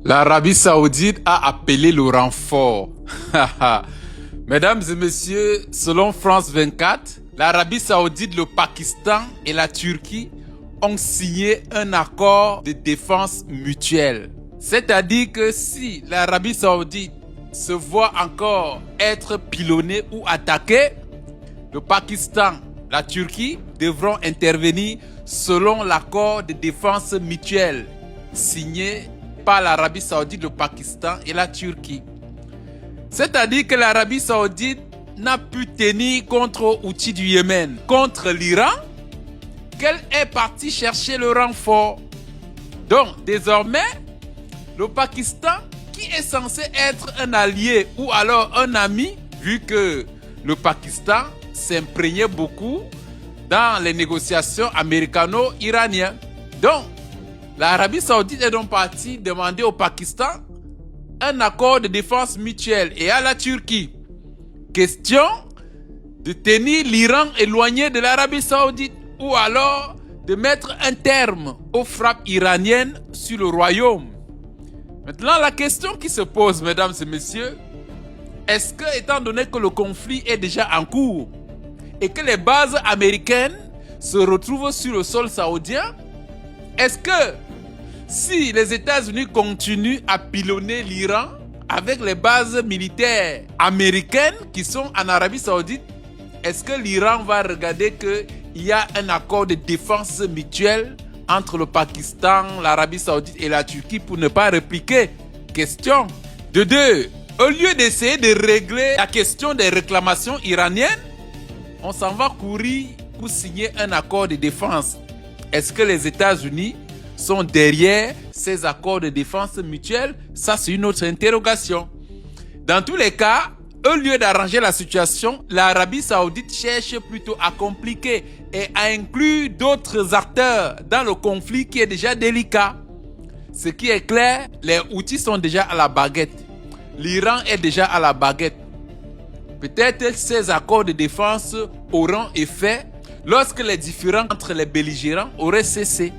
L'Arabie Saoudite a appelé le renfort. Mesdames et messieurs, selon France 24, l'Arabie Saoudite, le Pakistan et la Turquie ont signé un accord de défense mutuelle. C'est-à-dire que si l'Arabie Saoudite se voit encore être pilonnée ou attaquée, le Pakistan, la Turquie devront intervenir selon l'accord de défense mutuelle signé par l'Arabie Saoudite, le Pakistan et la Turquie. C'est-à-dire que l'Arabie Saoudite n'a pu tenir contre Houthi du Yémen, contre l'Iran, qu'elle est partie chercher le renfort. Donc, désormais, le Pakistan, qui est censé être un allié ou alors un ami, vu que le Pakistan s'imprégnait beaucoup dans les négociations américano-iraniennes. Donc, l'Arabie Saoudite est donc partie demander au Pakistan un accord de défense mutuelle et à la Turquie. Question de tenir l'Iran éloigné de l'Arabie Saoudite ou alors de mettre un terme aux frappes iraniennes sur le royaume. Maintenant, la question qui se pose, mesdames et messieurs, est-ce que, étant donné que le conflit est déjà en cours et que les bases américaines se retrouvent sur le sol saoudien, est-ce que si les États-Unis continuent à pilonner l'Iran avec les bases militaires américaines qui sont en Arabie Saoudite, est-ce que l'Iran va regarder qu'il y a un accord de défense mutuelle entre le Pakistan, l'Arabie Saoudite et la Turquie pour ne pas répliquer? Question. De deux, au lieu d'essayer de régler la question des réclamations iraniennes, on s'en va courir pour signer un accord de défense. Est-ce que les États-Unis sont derrière ces accords de défense mutuelle? Ça, c'est une autre interrogation. Dans tous les cas, au lieu d'arranger la situation, l'Arabie Saoudite cherche plutôt à compliquer et à inclure d'autres acteurs dans le conflit qui est déjà délicat. Ce qui est clair, les Houthis sont déjà à la baguette. L'Iran est déjà à la baguette. Peut-être ces accords de défense auront effet lorsque les différends entre les belligérants auraient cessé.